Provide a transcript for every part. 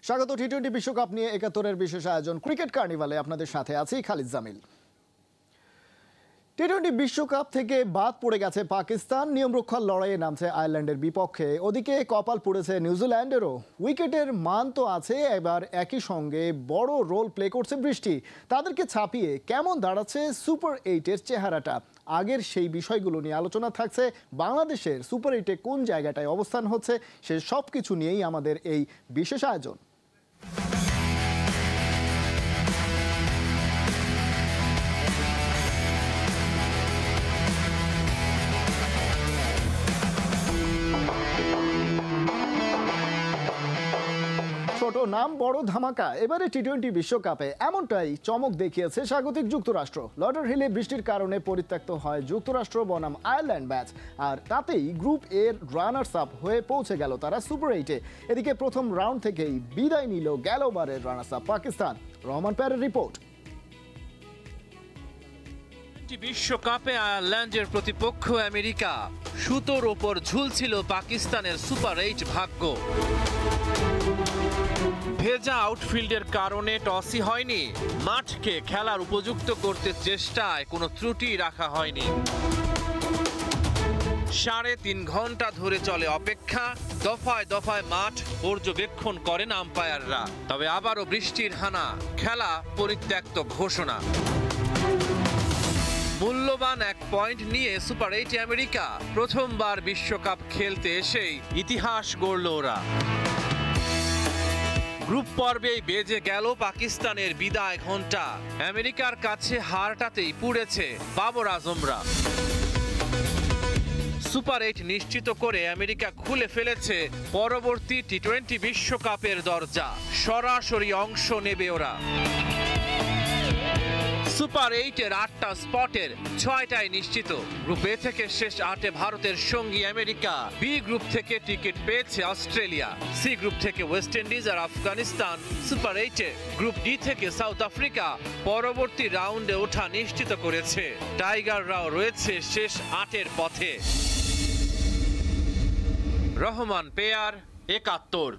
স্বাগত টি-20 বিশ্বকাপ নিয়ে ৭১-এর বিশেষ আয়োজন ক্রিকেট কার্নিভালে আপনাদের সাথে আছি খালিদ জামিল। টি-20 বিশ্বকাপ থেকে বাদ পড়ে গেছে পাকিস্তান, নিয়মরক্ষার লড়াইয়ে নামছে আয়ারল্যান্ডের বিপক্ষে। ওদিকে কপাল পুড়েছে নিউজিল্যান্ডেরও। উইকেটের মান তো আছে, এবার একই সঙ্গে বড় রোল প্লে করছে বৃষ্টি। তাদেরকে ছাপিয়ে কেমন দাঁড়াচ্ছে সুপার 8-এর চেহারাটা, আগের সেই বিষয়গুলো নিয়ে আলোচনা থাকছে। বাংলাদেশের সুপার 8-এ কোন জায়গাটায় অবস্থান হচ্ছে, সে সব কিছু নিয়েই আমাদের এই বিশেষ আয়োজন। ছোট নাম বড় ধামাকা এবারে টি-20 বিশ্বকাপে, এমনটাই চমক দেখিয়েছে স্বাগতিক যুক্তরাষ্ট্র। লর্ডার হিলে বৃষ্টির কারণে পরিত্যক্ত হয় যুক্তরাষ্ট্র বনাম আয়ারল্যান্ড ম্যাচ, আর তাতেই গ্রুপ এর রানার্স আপ হয়ে পৌঁছে গেল তারা সুপার 8-এ। এদিকে প্রথম রাউন্ড থেকেই বিদায় নিল গেলবারের রানার্স আপ পাকিস্তান। রহমান প্যারের রিপোর্ট। বিশ্বকাপে আয়ারল্যান্ডের প্রতিপক্ষ আমেরিকা, সুতোর ওপর ঝুলছিল পাকিস্তানের সুপার 8 ভাগ্য। ভেজা আউটফিল্ডের কারণে টসই হয়নি, মাঠকে খেলার উপযুক্ত করতে চেষ্টায় কোনো ত্রুটি রাখা হয়নি। ৩.৫ ঘন্টা ধরে চলে অপেক্ষা, দফায় দফায় মাঠ পর্যবেক্ষণ করেন আম্পায়াররা। তবে আবারও বৃষ্টির হানা, খেলা পরিত্যক্ত ঘোষণা। মূল্যবান 1 পয়েন্ট নিয়ে সুপার 8 আমেরিকা প্রথমবার বিশ্বকাপ খেলতে এসেই ইতিহাস গড়ল ওরা। গ্রুপ পর্বেই বেজে গেল পাকিস্তানের বিদায় ঘণ্টা। আমেরিকার কাছে হারটাতেই পুড়েছে বাবর আজমরা। সুপার 8 নিশ্চিত করে আমেরিকা খুলে ফেলেছে পরবর্তী টি-20 বিশ্বকাপের দরজা। সরাসরি অংশ নেবে ওরা। সুপার 8-এর 8টা স্পটের 6টাই নিশ্চিত। গ্রুপ এ থেকে শেষ 8-এ ভারতের সঙ্গী আমেরিকা, বি গ্রুপ থেকে টিকিট পেয়েছে অস্ট্রেলিয়া, সি গ্রুপ থেকে ওয়েস্ট ইন্ডিজ আর আফগানিস্তান সুপার 8-এ, গ্রুপ ডি থেকে সাউথ আফ্রিকা পরবর্তী রাউন্ডে ওঠা নিশ্চিত করেছে। টাইগাররাও রয়েছে শেষ 8-এর পথে। রহমান পেয়ার, ৭১।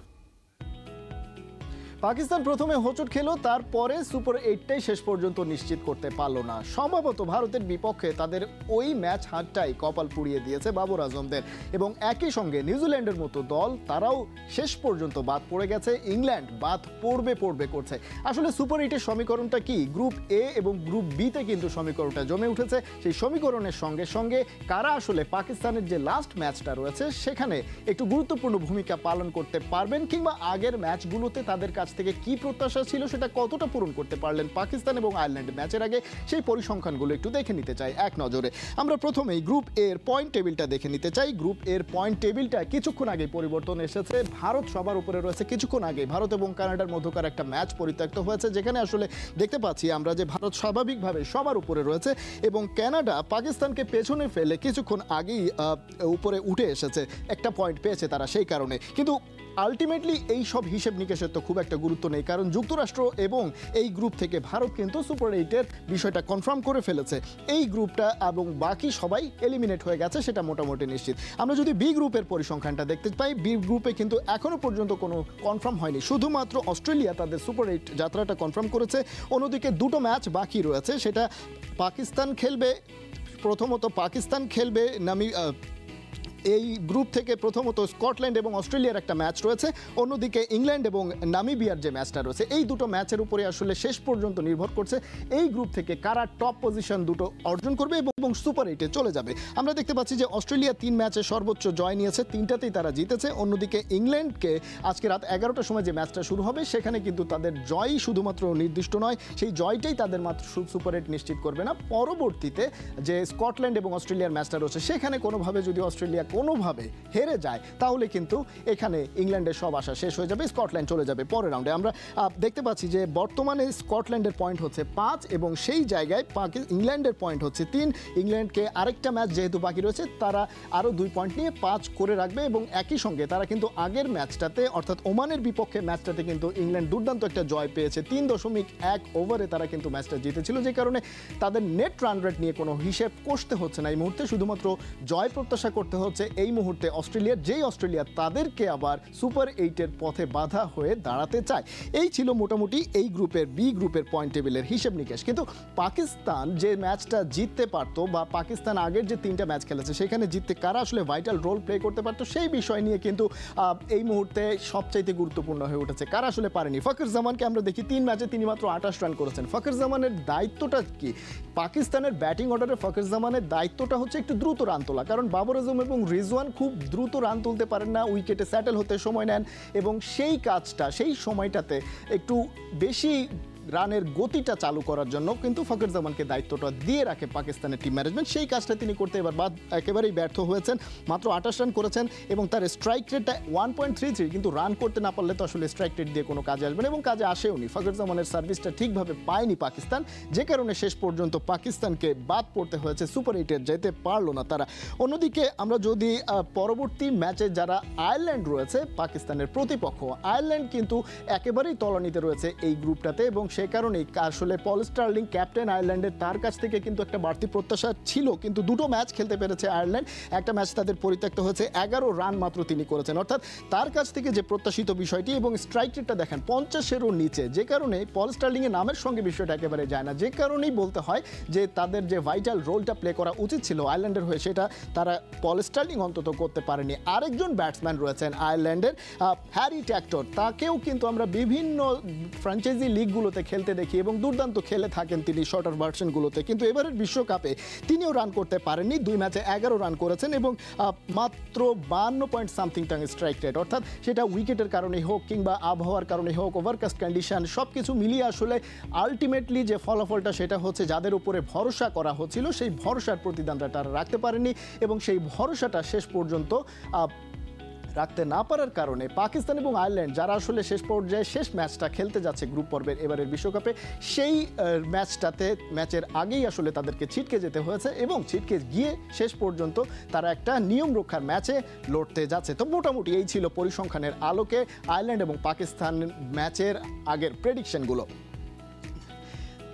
পাকিস্তান প্রথমে হোঁচট খেলো, তারপরে সুপার 8টাই শেষ পর্যন্ত নিশ্চিত করতে পারল না। সম্ভবত ভারতের বিপক্ষে তাদের ওই ম্যাচ হারটাই কপাল পুড়িয়ে দিয়েছে বাবর আজমদের। এবং একই সঙ্গে নিউজিল্যান্ডের মতো দল, তারাও শেষ পর্যন্ত বাদ পড়ে গেছে। ইংল্যান্ড বাদ পড়বে করছে। আসলে সুপার 8-এর সমীকরণটা কি? গ্রুপ এ এবং গ্রুপ বিতে কিন্তু সমীকরণটা জমে উঠেছে। সেই সমীকরণের সঙ্গে সঙ্গে কারা আসলে পাকিস্তানের যে লাস্ট ম্যাচটা রয়েছে সেখানে একটু গুরুত্বপূর্ণ ভূমিকা পালন করতে পারবেন, কিংবা আগের ম্যাচগুলোতে তাদের কাছ থেকে কি প্রত্যাশা ছিল সেটা কতটা পূরণ করতে পারলেন পাকিস্তান এবং আয়ারল্যান্ড ম্যাচের আগে, সেই পরিসংখ্যানগুলো একটু দেখে নিতে চাই এক নজরে। আমরা প্রথমেই গ্রুপ এর পয়েন্ট টেবিলটা দেখে নিতে চাই। গ্রুপ এর পয়েন্ট টেবিলটা কিছুক্ষণ আগে পরিবর্তন এসেছে। ভারত সবার উপরে রয়েছে। কিছুক্ষণ আগে ভারত এবং কানাডার মধ্যকার একটা ম্যাচ পরিত্যক্ত হয়েছে, যেখানে আসলে দেখতে পাচ্ছি আমরা যে ভারত স্বাভাবিকভাবে সবার উপরে রয়েছে এবং কানাডা পাকিস্তানকে পেছনে ফেলে কিছুক্ষণ আগেই উপরে উঠে এসেছে। একটা পয়েন্ট পেয়েছে তারা সেই কারণে। কিন্তু আলটিমেটলি এই সব হিসেব নিকেশের তো খুব একটা গুরুত্ব নেই, কারণ যুক্তরাষ্ট্র এবং এই গ্রুপ থেকে ভারত কিন্তু সুপার 8-এর বিষয়টা কনফার্ম করে ফেলেছে। এই গ্রুপটা এবং বাকি সবাই এলিমিনেট হয়ে গেছে, সেটা মোটামুটি নিশ্চিত। আমরা যদি বি গ্রুপের পরিসংখ্যানটা দেখতে পাই, বি গ্রুপে কিন্তু এখনো পর্যন্ত কোনো কনফার্ম হয়নি। শুধুমাত্র অস্ট্রেলিয়া তাদের সুপার 8 যাত্রাটা কনফার্ম করেছে। অন্যদিকে 2টো ম্যাচ বাকি রয়েছে। সেটা পাকিস্তান খেলবে, প্রথমত পাকিস্তান খেলবে এই গ্রুপ থেকে প্রথমত স্কটল্যান্ড এবং অস্ট্রেলিয়ার একটা ম্যাচ রয়েছে, অন্যদিকে ইংল্যান্ড এবং নামিবিয়ার যে ম্যাচটা রয়েছে। এই 2টো ম্যাচের উপরে আসলে শেষ পর্যন্ত নির্ভর করছে এই গ্রুপ থেকে কারা টপ পজিশন দুটো অর্জন করবে এবং সুপার 8-এ চলে যাবে। আমরা দেখতে পাচ্ছি যে অস্ট্রেলিয়া 3 ম্যাচে সর্বোচ্চ জয় নিয়েছে, 3টাতেই তারা জিতেছে। অন্যদিকে ইংল্যান্ডকে আজকে রাত 11টার সময় যে ম্যাচটা শুরু হবে সেখানে কিন্তু তাদের জয়ই শুধুমাত্র নির্দিষ্ট নয়, সেই জয়টাই তাদের মাত্র সুপার 8 নিশ্চিত করবে না। পরবর্তীতে যে স্কটল্যান্ড এবং অস্ট্রেলিয়ার ম্যাচটা রয়েছে সেখানে কোনোভাবে যদি অস্ট্রেলিয়া কোনোভাবে হেরে যায় তাহলে কিন্তু এখানে ইংল্যান্ডের সব আশা শেষ হয়ে যাবে, স্কটল্যান্ড চলে যাবে পরের রাউন্ডে। আমরা দেখতে পাচ্ছি যে বর্তমানে স্কটল্যান্ডের পয়েন্ট হচ্ছে 5 এবং সেই জায়গায় ইংল্যান্ডের পয়েন্ট হচ্ছে 3, ইংল্যান্ডকে আরেকটা ম্যাচ যেহেতু বাকি রয়েছে তারা আরও 2 পয়েন্ট নিয়ে 5 করে রাখবে এবং একই সঙ্গে তারা কিন্তু আগের ম্যাচটাতে অর্থাৎ ওমানের বিপক্ষে ম্যাচটাতে কিন্তু ইংল্যান্ড দুর্দান্ত একটা জয় পেয়েছে 3.1 ওভারে তারা কিন্তু ম্যাচটা জিতেছিল, যে কারণে তাদের নেট রান রেট নিয়ে কোনো হিসেব কষতে হচ্ছে না এই মুহূর্তে, শুধুমাত্র জয় প্রত্যাশা করতে হচ্ছে এই মুহূর্তে অস্ট্রেলিয়ার, যেই অস্ট্রেলিয়া তাদেরকে আবার সুপার 8-এর পথে বাধা হয়ে দাঁড়াতে চায়। এই ছিল মোটামুটি এই গ্রুপের বি গ্রুপের পয়েন্ট টেবিলের হিসেব নিকেশ। কিন্তু পাকিস্তান যে ম্যাচটা জিততে পারতো বা পাকিস্তান আগের যে 3টা ম্যাচ খেলেছে সেখানে জিততে কারা আসলে ভাইটাল রোল প্লে করতে পারতো সেই বিষয় নিয়ে কিন্তু এই মুহূর্তে সবচাইতে গুরুত্বপূর্ণ হয়ে উঠেছে। কারা আসলে পারেনি? ফখর জামানকে আমরা দেখি 3 ম্যাচে তিনি মাত্র 28 রান করেছেন। ফখর জামানের দায়িত্বটা কি? পাকিস্তানের ব্যাটিং অর্ডারে ফখর জামানের দায়িত্বটা হচ্ছে একটু দ্রুত রান তোলা, কারণ বাবর আজম এবং রিজওয়ান খুব দ্রুত রান তুলতে পারেন না, উইকেটে স্যাটেল হতে সময় নেন এবং সেই কাজটা সেই সময়টাতে একটু বেশি রানের গতিটা চালু করার জন্য কিন্তু ফখর জামানকে দায়িত্বটা দিয়ে রাখে পাকিস্তানের টিম ম্যানেজমেন্ট। সেই কাজটা তিনি করতে এবার একেবারেই ব্যর্থ হয়েছেন, মাত্র 28 রান করেছেন এবং তার স্ট্রাইক রেটটা 1.33, কিন্তু রান করতে না পারলে তো আসলে স্ট্রাইক রেট দিয়ে কোনো কাজে আসবে না এবং কাজে আসেওনি। ফখর জামানের সার্ভিসটা ঠিকভাবে পায়নি পাকিস্তান, যে কারণে শেষ পর্যন্ত পাকিস্তানকে বাদ পড়তে হয়েছে, সুপার 8-এ যেতে পারলো না তারা। অন্যদিকে আমরা যদি পরবর্তী ম্যাচে যারা আয়ারল্যান্ড রয়েছে পাকিস্তানের প্রতিপক্ষ, আয়ারল্যান্ড কিন্তু একেবারেই তলানিতে রয়েছে এই গ্রুপটাতে এবং সে কারণেই আসলে পল স্টার্লিং ক্যাপ্টেন আয়ারল্যান্ডের, তার কাছ থেকে কিন্তু একটা বাড়তি প্রত্যাশা ছিল, কিন্তু 2টো ম্যাচ খেলতে পেরেছে আয়ারল্যান্ড, একটা ম্যাচ তাদের পরিত্যক্ত হয়েছে, 11 রান মাত্র তিনি করেছেন, অর্থাৎ তার কাছ থেকে যে প্রত্যাশিত বিষয়টি এবং স্ট্রাইক রেটটা দেখেন 50-এরও নিচে, যে কারণে পল স্টার্লিংয়ের নামের সঙ্গে বিষয়টা একেবারে যায় না, যে কারণেই বলতে হয় যে তাদের যে ভাইটাল রোলটা প্লে করা উচিত ছিল আয়ারল্যান্ডের হয়ে সেটা তারা পল স্টার্লিং অন্তত করতে পারেনি। আরেকজন ব্যাটসম্যান রয়েছেন আয়ারল্যান্ডের হ্যারি ট্যাক্টর, তাকেও কিন্তু আমরা বিভিন্ন ফ্র্যাঞ্চাইজি লিগগুলোতে খেলতে দেখি এবং দুর্দান্ত খেলে থাকেন তিনি শর্টার ভার্সনগুলোতে, কিন্তু এবারের বিশ্বকাপে তিনিও রান করতে পারেননি। 2 ম্যাচে 11 রান করেছেন এবং মাত্র 52 point something tongue strike rate, অর্থাৎ সেটা উইকেটের কারণেই হোক কিংবা আবহাওয়ার কারণে হোক, ওভারকাস্ট কন্ডিশন, সব কিছু মিলিয়ে আসলে আলটিমেটলি যে ফলাফলটা সেটা হচ্ছে যাদের উপরে ভরসা করা হচ্ছিল সেই ভরসার প্রতিদানটা তারা রাখতে পারেনি এবং সেই ভরসাটা শেষ পর্যন্ত রাখতে না পারার কারণে পাকিস্তান এবং আয়ারল্যান্ড যারা আসলে শেষ পর্যায়ে শেষ ম্যাচটা খেলতে যাচ্ছে গ্রুপ পর্বের এবারের বিশ্বকাপে, সেই ম্যাচের আগেই আসলে তাদেরকে ছিটকে যেতে হয়েছে এবং ছিটকে গিয়ে শেষ পর্যন্ত তারা একটা নিয়ম রক্ষার ম্যাচে লড়তে যাচ্ছে। তো মোটামুটি এই ছিল পরিসংখ্যানের আলোকে আয়ারল্যান্ড এবং পাকিস্তান ম্যাচের আগের প্রেডিকশনগুলো।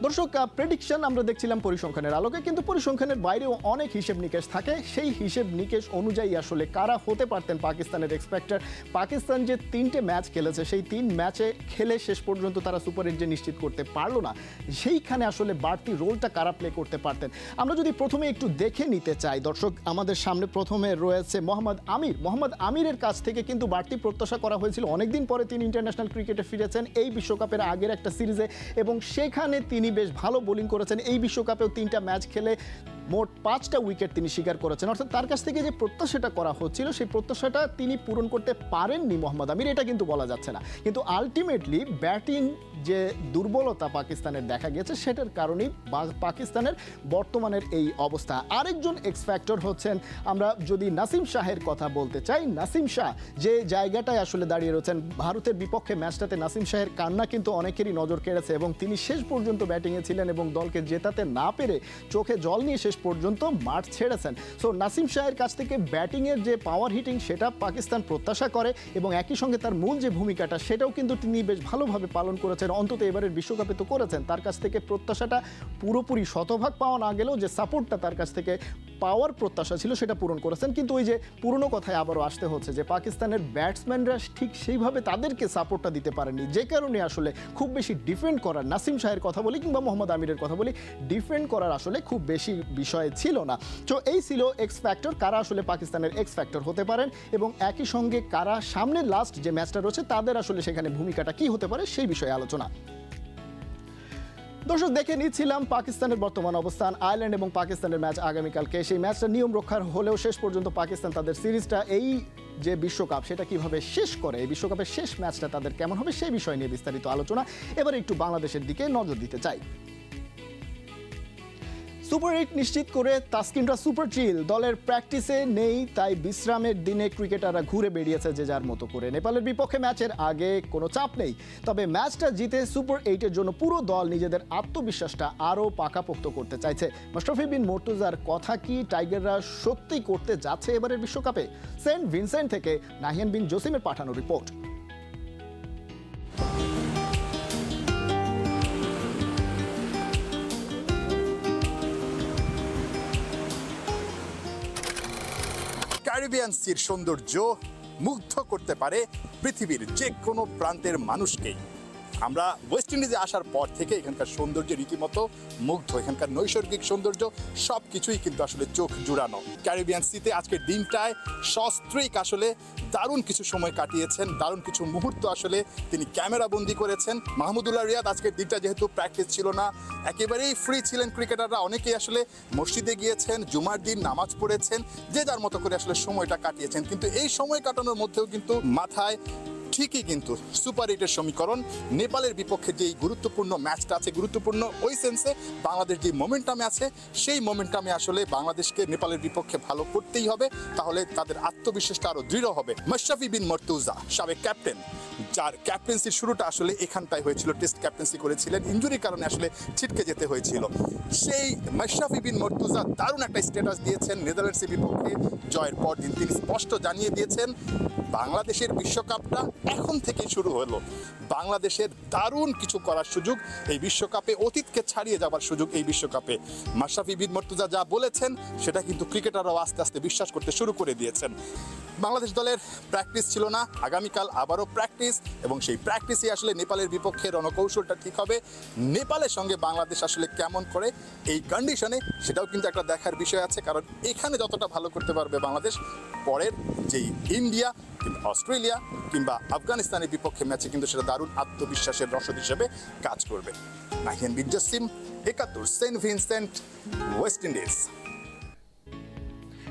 দর্শক, প্রেডিকশন আমরা দেখছিলাম পরিসংখ্যানের আলোকে, কিন্তু পরিসংখ্যানের বাইরেও অনেক হিসেব নিকেশ থাকে, সেই হিসেব নিকেশ অনুযায়ী আসলে কারা হতে পারতেন পাকিস্তানের এক্সপেক্টার। পাকিস্তান যে 3টে ম্যাচ খেলেছে সেই 3 ম্যাচে খেলে শেষ পর্যন্ত তারা সুপার 8 যে নিশ্চিত করতে পারলো না, সেইখানে আসলে বাড়তি রোলটা কারা প্লে করতে পারতেন। আমরা যদি প্রথমে একটু দেখে নিতে চাই দর্শক, আমাদের সামনে প্রথমে রয়েছে মোহাম্মদ আমির। মোহাম্মদ আমিরের কাছ থেকে কিন্তু বাড়তি প্রত্যাশা করা হয়েছিল, অনেকদিন পরে তিনি ইন্টারন্যাশনাল ক্রিকেটে ফিরেছেন এই বিশ্বকাপের আগের একটা সিরিজে এবং সেখানে তিনি বেশ ভালো বোলিং করেছেন। এই বিশ্বকাপেও 3টা ম্যাচ খেলে মোট 5টা উইকেট তিনি শিকার করেছেন, অর্থাৎ তার কাছ থেকে যে প্রত্যাশাটা করা হচ্ছিল সেই প্রত্যাশাটা তিনি পূরণ করতে পারেননি মোহাম্মদ আমির, এটা কিন্তু বলা যাচ্ছে না। কিন্তু আলটিমেটলি ব্যাটিং যে দুর্বলতা পাকিস্তানের দেখা গেছে সেটার কারণেই পাকিস্তানের বর্তমানের এই অবস্থা। আরেকজন এক্স ফ্যাক্টর হচ্ছেন, আমরা যদি নাসিম শাহের কথা বলতে চাই, নাসিম শাহ যে জায়গাটায় আসলে দাঁড়িয়ে রয়েছেন ভারতের বিপক্ষে ম্যাচটাতে, নাসিম শাহের কান্না কিন্তু অনেকেরই নজর কেড়েছে এবং তিনি শেষ পর্যন্ত ব্যাটিংয়ে ছিলেন এবং দলকে জেতাতে না পেরে চোখে জল নিয়ে শেষ পর্যন্ত মাঠ ছেড়েছেন। সো নাসিম শাহের কাছ থেকে ব্যাটিংয়ের যে পাওয়ার হিটিং সেটা পাকিস্তান প্রত্যাশা করে এবং একই সঙ্গে তার মূল যে ভূমিকাটা সেটাও কিন্তু তিনি বেশ ভালোভাবে পালন করেছেন, অন্তত এবারের বিশ্বকাপে তো করেছেন। তার কাছ থেকে প্রত্যাশাটা পুরোপুরি শতভাগ পাওয়া না গেলেও যে সাপোর্টটা তার কাছ থেকে পাওয়ার প্রত্যাশা ছিল সেটা পূরণ করেছেন। কিন্তু ওই যে পুরনো কথায় আবারও আসতে হচ্ছে যে পাকিস্তানের ব্যাটসম্যানরা ঠিক সেইভাবে তাদেরকে সাপোর্টটা দিতে পারেনি, যে কারণে আসলে খুব বেশি ডিফেন্ড করার, নাসিম শাহের কথা বলি কিংবা মোহাম্মদ আমিরের কথা বলি, ডিফেন্ড করার আসলে খুব বেশি বিষয় ছিল না। তো এই ছিল এক্স ফ্যাক্টর, কারা আসলে পাকিস্তানের এক্স ফ্যাক্টর হতে পারেন এবং একই সঙ্গে কারা সামনের লাস্ট যে ম্যাচটা রয়েছে তাদের আসলে সেখানে ভূমিকাটা কি হতে পারে সেই বিষয়ে আলোচনা। দর্শক, দেখে নিচ্ছিলাম পাকিস্তানের বর্তমান অবস্থান, আয়ারল্যান্ড এবং পাকিস্তানের ম্যাচ আগামীকালকে। সেই ম্যাচটা নিয়ম রক্ষার হলেও শেষ পর্যন্ত পাকিস্তান তাদের সিরিজটা, এই যে বিশ্বকাপ সেটা কিভাবে শেষ করে, এই বিশ্বকাপের শেষ ম্যাচটা তাদের কেমন হবে সেই বিষয় নিয়ে বিস্তারিত আলোচনা। এবার একটু বাংলাদেশের দিকে নজর দিতে চাই। সুপার 8 নিশ্চিত করে তাসকিনরা সুপার চিল। দলের প্র্যাকটিসে নেই, তাই বিশ্রামের দিনে ক্রিকেটাররা ঘুরে বেরিয়েছে যে যার মতো করে। নেপালের বিপক্ষে ম্যাচের আগে কোনো চাপ নেই, তবে ম্যাচটা জিতে সুপার 8-এর জন্য পুরো দল নিজেদের আত্মবিশ্বাসটা আরও পাকাপোক্ত করতে চাইছে। মাশরাফি বিন মর্তুজার কথা কি টাইগাররা সত্যি করতে যাচ্ছে এবারের বিশ্বকাপে? সেন্ট ভিনসেন্ট থেকে নাহিয়ান বিন জসিমের পাঠানো রিপোর্ট। ক্যারিবিয়ান সির সৌন্দর্য মুগ্ধ করতে পারে পৃথিবীর যে কোনো প্রান্তের মানুষকেই। আমরা ওয়েস্ট ইন্ডিজে আসার পর থেকে এখানকার সৌন্দর্য রীতিমতো মুগ্ধ। এখানকার নৈসর্গিক সৌন্দর্য সব কিছুই কিন্তু আসলে চোখ জুড়ানো। ক্যারিবিয়ান সিতে আজকের দিনটায় সস্ত্রীক আসলে দারুণ কিছু সময় কাটিয়েছেন, দারুণ কিছু মুহূর্ত আসলে তিনি ক্যামেরাবন্দি করেছেন। মাহমুদুল্লাহ রিয়াদ আজকের দিনটা যেহেতু প্র্যাকটিস ছিল না, একেবারেই ফ্রি ছিলেন ক্রিকেটাররা। অনেকেই আসলে মসজিদে গিয়েছেন, জুমার দিন নামাজ পড়েছেন, যে যার মতো করে আসলে সময়টা কাটিয়েছেন। কিন্তু এই সময় কাটানোর মধ্যেও কিন্তু মাথায় ঠিকই কিন্তু সুপার 8-এর সমীকরণ। নেপালের বিপক্ষে যেই গুরুত্বপূর্ণ ম্যাচটা আছে, গুরুত্বপূর্ণ ওই সেন্সে বাংলাদেশ যে মোমেন্টামে আছে, সেই মোমেন্টামে আসলে বাংলাদেশকে নেপালের বিপক্ষে ভালো করতেই হবে, তাহলে তাদের আত্মবিশ্বাসটা আরও দৃঢ় হবে। মাশরাফি বিন মর্তুজা সাবেক ক্যাপ্টেন, যার ক্যাপ্টেন্সির শুরুটা আসলে এখানটায় হয়েছিল, টেস্ট ক্যাপ্টেন্সি করেছিলেন, ইনজুরির কারণে আসলে ছিটকে যেতে হয়েছিল। সেই মাশরাফি বিন মর্তুজা দারুণ একটা স্ট্যাটাস দিয়েছেন নেদারল্যান্ডসের বিপক্ষে জয়ের পর দিন। তিনি স্পষ্ট জানিয়ে দিয়েছেন বাংলাদেশের বিশ্বকাপটা এখন থেকে শুরু হলো। বাংলাদেশের দারুণ কিছু করার সুযোগ এই বিশ্বকাপে, অতীতকে ছাড়িয়ে যাবার সুযোগ এই বিশ্বকাপে। মাশরাফি বিন মর্তুজা যা বলেছেন সেটা কিন্তু ক্রিকেটাররাও আস্তে আস্তে বিশ্বাস করতে শুরু করে দিয়েছেন। বাংলাদেশ দলের প্র্যাকটিস ছিল না, আগামীকাল আবারও প্র্যাকটিস, এবং সেই প্র্যাকটিসে আসলে নেপালের বিপক্ষে রণকৌশলটা ঠিক হবে। নেপালের সঙ্গে বাংলাদেশ আসলে কেমন করে এই কন্ডিশনে, সেটাও কিন্তু একটা দেখার বিষয় আছে। কারণ এখানে যতটা ভালো করতে পারবে বাংলাদেশ, পরের যেই ইন্ডিয়া কিংবা অস্ট্রেলিয়া কিংবা আফগানিস্তানের বিপক্ষে ম্যাচে কিন্তু সেটা দারুণ আত্মবিশ্বাসের রসদ হিসেবে কাজ করবে। Nahiyan Bin Jasim, 71, Saint Vincent, West Indies.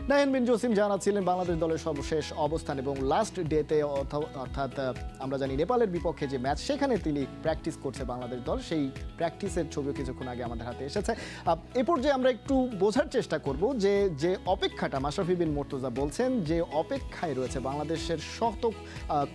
Nahiyan Bin Jasim জানাচ্ছিলেন বাংলাদেশ দলের সর্বশেষ অবস্থান এবং লাস্ট ডেতে, অর্থাৎ আমরা জানি নেপালের বিপক্ষে যে ম্যাচ, সেখানে তিনি প্র্যাকটিস করছে বাংলাদেশ দল। সেই প্র্যাকটিসের ছবিও কিছুক্ষণ আগে আমাদের হাতে এসেছে। এ পর্যায়ে আমরা একটু বোঝার চেষ্টা করব যে অপেক্ষাটা মাশরাফি বিন মর্তুজা বলছেন, যে অপেক্ষায় রয়েছে বাংলাদেশের শত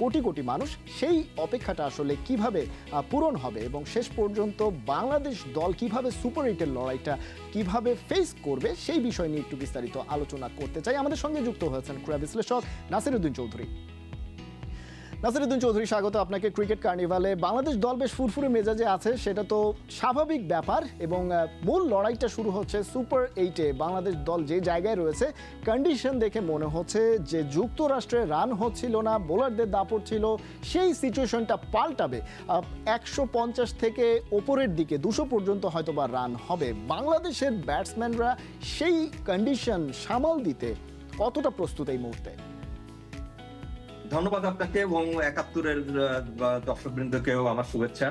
কোটি কোটি মানুষ, সেই অপেক্ষাটা আসলে কিভাবে পূরণ হবে এবং শেষ পর্যন্ত বাংলাদেশ দল কিভাবে সুপার 8-এর লড়াইটা কিভাবে ফেস করবে, সেই বিষয় নিয়ে একটু বিস্তারিত আলোচনা করতে চাই। আমাদের সঙ্গে যুক্ত হয়েছেন ক্রীড়া বিশ্লেষক নাসিরউদ্দিন চৌধুরী। নাসিরউদ্দিন চৌধুরী, স্বাগত আপনাকে ক্রিকেট কার্নিভালে। বাংলাদেশ দল বেশ ফুরফুরে মেজাজে আছে, সেটা তো স্বাভাবিক ব্যাপার, এবং মূল লড়াইটা শুরু হচ্ছে সুপার 8-এ। বাংলাদেশ দল যে জায়গায় রয়েছে, কন্ডিশন দেখে মনে হচ্ছে যে যুক্তরাষ্ট্রে রান হচ্ছিল না, বোলারদের দাপট ছিল, সেই সিচুয়েশনটা পাল্টাবে। 150 থেকে ওপরের দিকে 200 পর্যন্ত হয়তো বা রান হবে। বাংলাদেশের ব্যাটসম্যানরা সেই কন্ডিশন সামাল দিতে কতটা প্রস্তুত এই মুহূর্তে? ধন্যবাদ আপনাকে এবং 71-এর দর্শকবৃন্দকেও আমার শুভেচ্ছা।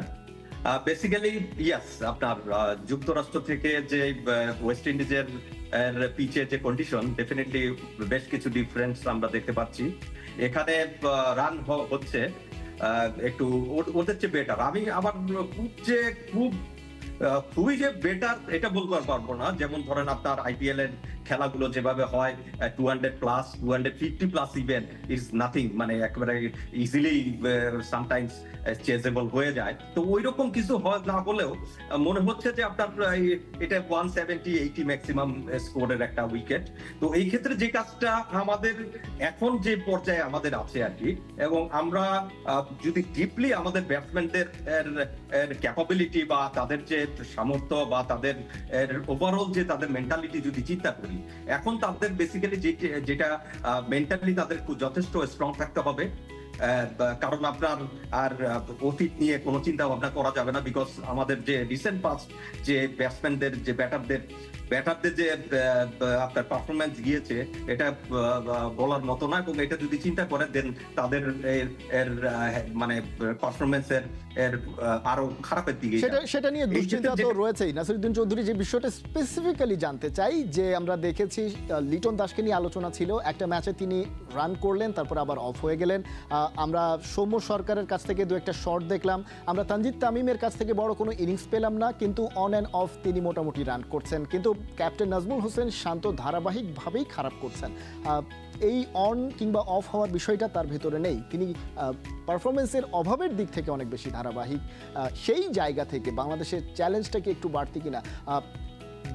বেসিক্যালি ইয়াস, আপনার যুক্তরাষ্ট্র থেকে যে ওয়েস্ট ইন্ডিজের পিচে যে কন্ডিশন, ডেফিনেটলি বেশ কিছু ডিফারেন্স আমরা দেখতে পাচ্ছি। এখানে রান হচ্ছে একটু ওদের চেয়ে বেটার। আমি আবার খুবই যে বেটার এটা বলতে পারবো না। যেমন ধরেন আপনার আইপিএল এর খেলাগুলো যেভাবে হয়, 200+, 250+ ইভেন্ট ইজ নাথিং, মানে একেবারে ইজিলি সামটাইমস চেজেবল হয়ে যায়। তো ওই রকম কিছু না হলেও মনে হচ্ছে যে আপনার এটা 170-80 ম্যাক্সিমাম স্কোরের একটা উইকেট। তো এই ক্ষেত্রে যে কাজটা আমাদের এখন যে পর্যায়ে আমাদের আছে আর কি, এবং আমরা যদি ডিপলি আমাদের ব্যাটসম্যানদের ক্যাপাবিলিটি বা তাদের যে সামর্থ্য বা তাদের ওভারঅল যে তাদের মেন্টালিটি যদি চিন্তা করি, এখন তাদের বেসিক্যালি যেটা মেন্টালি তাদের যথেষ্ট স্ট্রং থাকতে হবে। কারণ আপনার আর অতীত নিয়ে কোনো চিন্তা ভাবনা করা যাবে না, বিকজ আমাদের যে রিসেন্ট পাস্ট যে ব্যাটসম্যানদের যে ব্যাটারদের যে আপনার পারফরমেন্স গিয়েছে, এটা বলার মতো না। এবং এটা যদি চিন্তা করে দেন তাদের মানে পারফরমেন্সের আরো খারাপের দিকে, সেটা নিয়ে দুশ্চিন্তা তো রয়েছেই। নাসিরউদ্দিন চৌধুরী, যে বিষয়টা স্পেসিফিক্যালি জানতে চাই, যে আমরা দেখেছি লিটন দাসকে নিয়ে আলোচনা ছিল, একটা ম্যাচে তিনি রান করলেন, তারপর আবার অফ হয়ে গেলেন। আমরা সৌম্য সরকারের কাছ থেকে 2-একটা শট দেখলাম, আমরা তানজিদ তামিমের কাছ থেকে বড় কোনো ইনিংস পেলাম না, কিন্তু অন অ্যান্ড অফ তিনি মোটামুটি রান করছেন। কিন্তু ক্যাপ্টেন নাজমুল হোসেন শান্ত ধারাবাহিকভাবেই খারাপ করছেন। এই অন কিংবা অফ হওয়ার বিষয়টা তার ভেতরে নেই, তিনি পারফরমেন্সের অভাবের দিক থেকে অনেক বেশি ধারাবাহিক। সেই জায়গা থেকে বাংলাদেশের চ্যালেঞ্জটাকে একটু বাড়তি কিনা।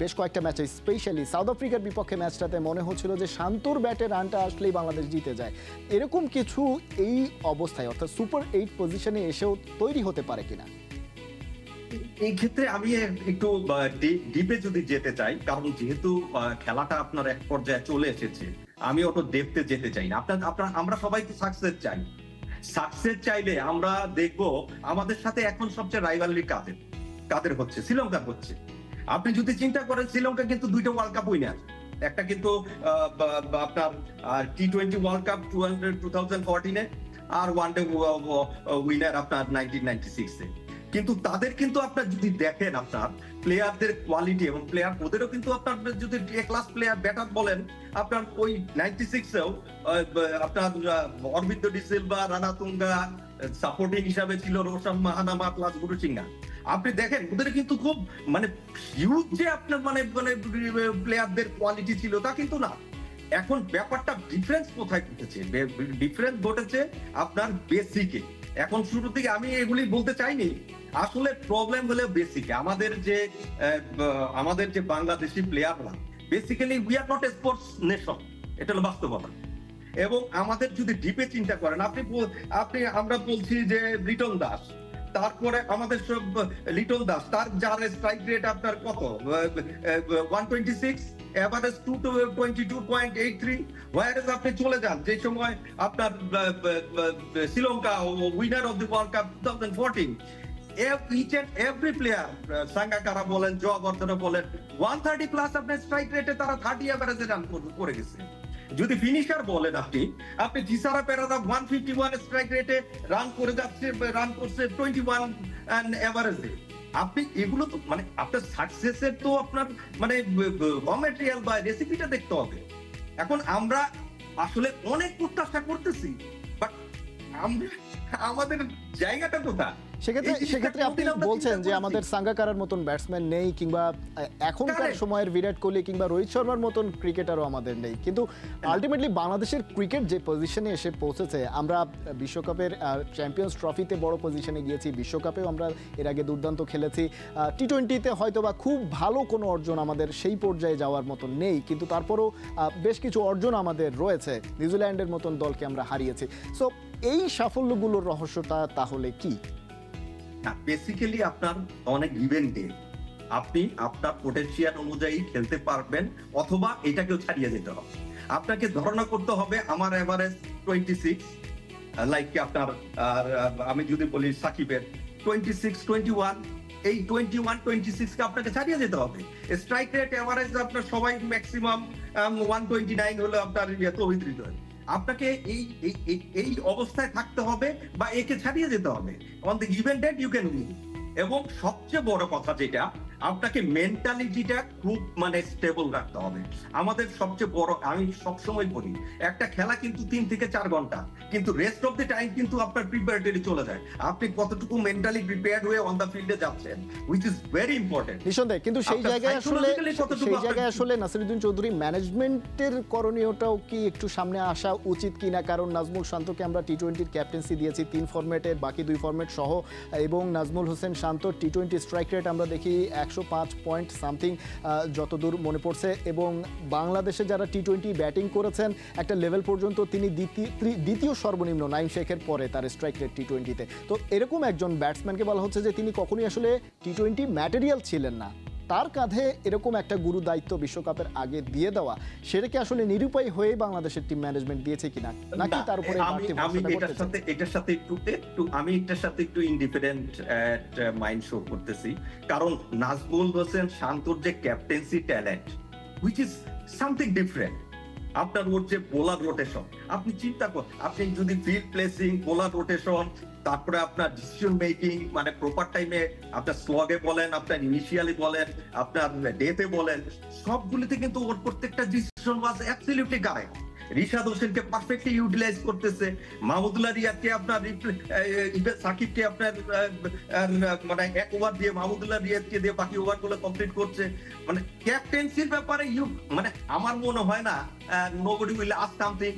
বেশ কয়েকটা ম্যাচে স্পেশালি সাউথ আফ্রিকার বিপক্ষে ম্যাচটাতে মনে হচ্ছিল যে শান্তর ব্যাটে রানটা আসলেই বাংলাদেশ জিতে যায়। এরকম কিছু এই অবস্থায় অর্থাৎ সুপার 8 পজিশনে এসেও তৈরি হতে পারে কিনা? এই ক্ষেত্রে আমি একটু ডিপে যদি যেতে চাই, কারণ যেহেতু খেলাটা আপনার এক পর্যায়ে চলে এসেছে, আমি অত ডেপথে যেতে চাই না। আমরা সবাই তো সাকসেস চাই। সাকসেস চাইলে আমরা দেখবো আমাদের সাথে এখন সবচেয়ে রাইভালরি কাদের হচ্ছে, শ্রীলঙ্কার হচ্ছে। আপনি যদি চিন্তা করেন, শ্রীলঙ্কা কিন্তু 2টা ওয়ার্ল্ড কাপ উইনার, একটা কিন্তু আপনার T20 ওয়ার্ল্ড কাপ 2014-এ, আর ওয়ানডে উইনার আপনার 1996-এ। কিন্তু তাদের কিন্তু আপনার যদি দেখেন আপনার প্লেয়ারদের কোয়ালিটি এবং প্লেয়ার ওদেরও কিন্তু আপনার যদি এ ক্লাস প্লেয়ার ব্যাটার বলেন, আপনার ওই 96-এও আপনার অরবিন্দ ডিসিলভা, রানাতুঙ্গা, সাপোর্টিং হিসাবে ছিল রোশন মাহানামা প্লাস গুরু সিংহা। আপনি দেখেন ওদের কিন্তু খুব মানে হিউজ যে আপনার মানে প্লেয়ারদের কোয়ালিটি ছিল তা কিন্তু না। এখন ব্যাপারটা ডিফারেন্স কোথায় ঘটেছে? ডিফারেন্স ঘটেছে আপনার বেসিকে। এখন শুরু থেকে আমি এগুলি বলতে চাইনি, আসলে প্রবলেম হলো বেসিকে। আমাদের যে বাংলাদেশি প্লেয়াররা basically we are not a sports nation, এটা হলো বাস্তবতা। এবং আমাদের যদি ডিপে চিন্তা করেন, আমরা বলছি যে লিটন দাস, তারপরে আমাদের সব লিটন দাস, তার যার স্ট্রাইক রেট আপনার কত 126, এভারেজ 222.83। ওয়ারেজ আপনি চলে যান যে সময় আপনার Sri Lanka winner of the world cup 2014, each and every player, Sangakkara বলেন, জয়াবর্ধনে বলেন, 130 প্লাস আপনার স্ট্রাইক রেটে তারা 30 এভারেজে রান করে গেছে। যদি ফিনিশার বলেন আপনি জিসারা পেরেরা 151 স্ট্রাইক রেটে রান করছে 21 এভারেজে। আপনি এগুলো তো মানে আপনার সাকসেসের তো আপনার মানে র ম্যাটেরিয়াল বা রেসিপিটা দেখতে হবে। এখন আমরা আসলে অনেক প্রত্যাশা করতেছি, বাট আমাদের জায়গাটা কোথায়? সেক্ষেত্রে আপনি বলছেন যে আমাদের সাঙ্গাকারার মতন ব্যাটসম্যান নেই, কিংবা এখনকার সময়ের বিরাট কোহলি কিংবা রোহিত শর্মার মতন ক্রিকেটারও আমাদের নেই, কিন্তু আলটিমেটলি বাংলাদেশের ক্রিকেট যে পজিশনে এসে পৌঁছেছে, আমরা বিশ্বকাপের চ্যাম্পিয়ন্স ট্রফিতে বড় পজিশনে গিয়েছি, বিশ্বকাপেও আমরা এর আগে দুর্দান্ত খেলেছি, T20-তে হয়তো বা খুব ভালো কোনো অর্জন আমাদের সেই পর্যায়ে যাওয়ার মতো নেই, কিন্তু তারপরও বেশ কিছু অর্জন আমাদের রয়েছে। নিউজিল্যান্ডের মতন দলকে আমরা হারিয়েছি। সো এই সাফল্যগুলোর রহস্যটা তাহলে কি? বেসিক্যালি আপনার অনেক ইভেন্টে আপনি আপনার পোটেনশিয়াল অনুযায়ী খেলতে পারবেন, অথবা এটাকেও ছাড়িয়ে যেতে হবে। আপনাকে ধারণা করতে হবে আমার এভারেজ 26, লাইক আপনার আমি যদি বলি সাকিবের 26, 21, এই 21, 26 কে আপনাকে ছাড়িয়ে যেতে হবে। স্ট্রাইক রেট এভারেজ আপনার সবাই ম্যাক্সিমাম 129 হলো আপনার তৌহিদ হৃদয়। আপনাকে এই অবস্থায় থাকতে হবে বা একে ছাড়িয়ে যেতে হবে। On the given date you can win. এবং সবচেয়ে বড় কথা যেটা, আপনাকে মেন্টালিটিটা খুব মানে স্টেবল রাখতে হবে। আমাদের সবচেয়ে বড়, আমি সবসময় বলি, একটা খেলা কিন্তু 3 থেকে 4 ঘন্টা, কিন্তু রেস্ট অফ দ্য টাইম কিন্তু আপনার প্রিপারেটরি চলে যায়। আপনি কতটুকু মেন্টালি প্রিপেয়ার্ড হয়ে অন দ্য ফিল্ডে যাচ্ছেন, হুইচ ইজ ভেরি ইম্পর্টেন্ট। নিঃসন্দেহে, কিন্তু সেই জায়গায় আসলে নাসিরউদ্দিন চৌধুরী ম্যানেজমেন্টের করণীয়টাও কি একটু সামনে আসা উচিত কিনা? কারণ নাজমুল শান্তকে আমরা T20-র ক্যাপ্টেন্সি দিয়েছি 3 ফরম্যাটের, বাকি 2 ফরম্যাট সহ, এবং নাজমুল হোসেন শান্ত T20 স্ট্রাইক রেট আমরা দেখি 105 পয়েন্ট সামথিং যতদূর মনে পড়ছে, এবং বাংলাদেশে যারা T20 ব্যাটিং করেছেন একটা লেভেল পর্যন্ত তিনি দ্বিতীয় সর্বনিম্ন নাইম শেখের পরে তার স্ট্রাইক রেট T20-তে। তো এরকম একজন ব্যাটসম্যানকে বলা হচ্ছে যে তিনি কখনোই আসলে T20 ম্যাটেরিয়াল ছিলেন না, তার কাঁধে এরকম একটা গুরু দায়িত্ব বিশ্বকাপের আগে দিয়ে দেওয়া, সেটাকে আসলে নিরুপায় হয়ে বাংলাদেশের টিম ম্যানেজমেন্ট দিয়েছে কিনা, নাকি তার উপরে আমি এটার সাথে একটু ইন্ডিপেন্ডেন্ট মাইন্ড শো করতেছি। কারণ নাজমুল হোসেন শান্তর যে captaincy talent, which is something different. আপনার ওর যে বোলার রোটেশন, আপনি চিন্তা করেন, আপনি যদি ফিল্ড প্লেসিং, বোলার রোটেশন, তারপরে আপনার ডিসিশন মেকিং, মানে প্রপার টাইমে আপনার স্লগে বলেন, আপনার ইনিশিয়ালি বলেন, আপনার ডেতে বলেন, সবগুলিতে কিন্তু ওর প্রত্যেকটা ডিসিশন ওয়াজ অ্যাবসলিউটলি কারেক্ট। রিশাদ হোসেনকে পারফেক্টলি ইউটিলাইজ করতেছে, মাহমুদুল্লাহ রিয়াদকে আপনার ইভেন সাকিবকে আপনার মানে এক ওভার দিয়ে মাহমুদুল্লাহ রিয়াদকে দিয়ে বাকি ওভারগুলো কমপ্লিট করছে। মানে ক্যাপ্টেন্সির ব্যাপারে মানে আমার মনে হয় না nobody will ask something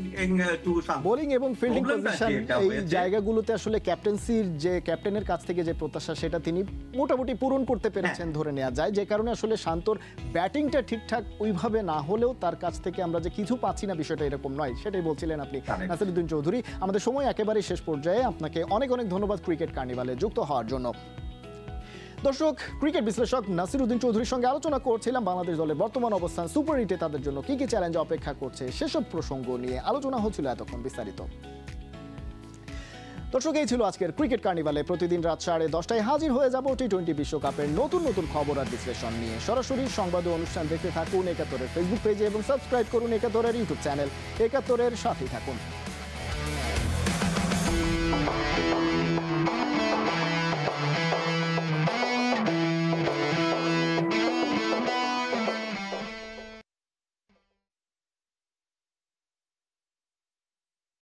to Shant. Bowling এবং ফিল্ডিং Problem টা পজিশন কি এটা এই হয়েছে? জায়গাগুলোতে আসলে ক্যাপ্টেন্সির যে ক্যাপ্টেনের কাছ থেকে যে প্রত্যাশা সেটা তিনি মোটামুটি পূরণ করতে পেরেছেন ধরে নেওয়া যায়, যে কারণে আসলে শান্তর ব্যাটিংটা ঠিকঠাক ওইভাবে না হলেও তার কাছ থেকে আমরা যে কিছু পাচ্ছি না বিষয়টা এরকম নয়, সেটাই বলছিলেন আপনি Correct. নাসিরউদ্দিন চৌধুরী। আমাদের সময় একেবারেই শেষ পর্যায়ে, আপনাকে অনেক অনেক ধন্যবাদ ক্রিকেট কার্নিভালে যুক্ত হওয়ার জন্য। দর্শক, ক্রিকেট বিশ্লেষক নাসিরউদ্দিন চৌধুরীর সঙ্গে আলোচনা করছিলাম বাংলাদেশ দলের বর্তমান অবস্থান, সুপার হিটে তাদের জন্য কি কি চ্যালেঞ্জ অপেক্ষা করছে সেসব প্রসঙ্গ নিয়ে আলোচনা হচ্ছিল এতক্ষণ বিস্তারিত। দর্শক, এই ছিল আজকের ক্রিকেট কার্নিভালে। প্রতিদিন রাত 10:30টায় হাজির হয়ে যাব টি-20 বিশ্বকাপের নতুন নতুন খবর আর বিশ্লেষণ নিয়ে। সরাসরি সংবাদ ও অনুষ্ঠান দেখতে থাকুন একাত্তরের ফেসবুক পেজে এবং সাবস্ক্রাইব করুন একাত্তরের ইউটিউব চ্যানেল। একাত্তরের সাথেই থাকুন।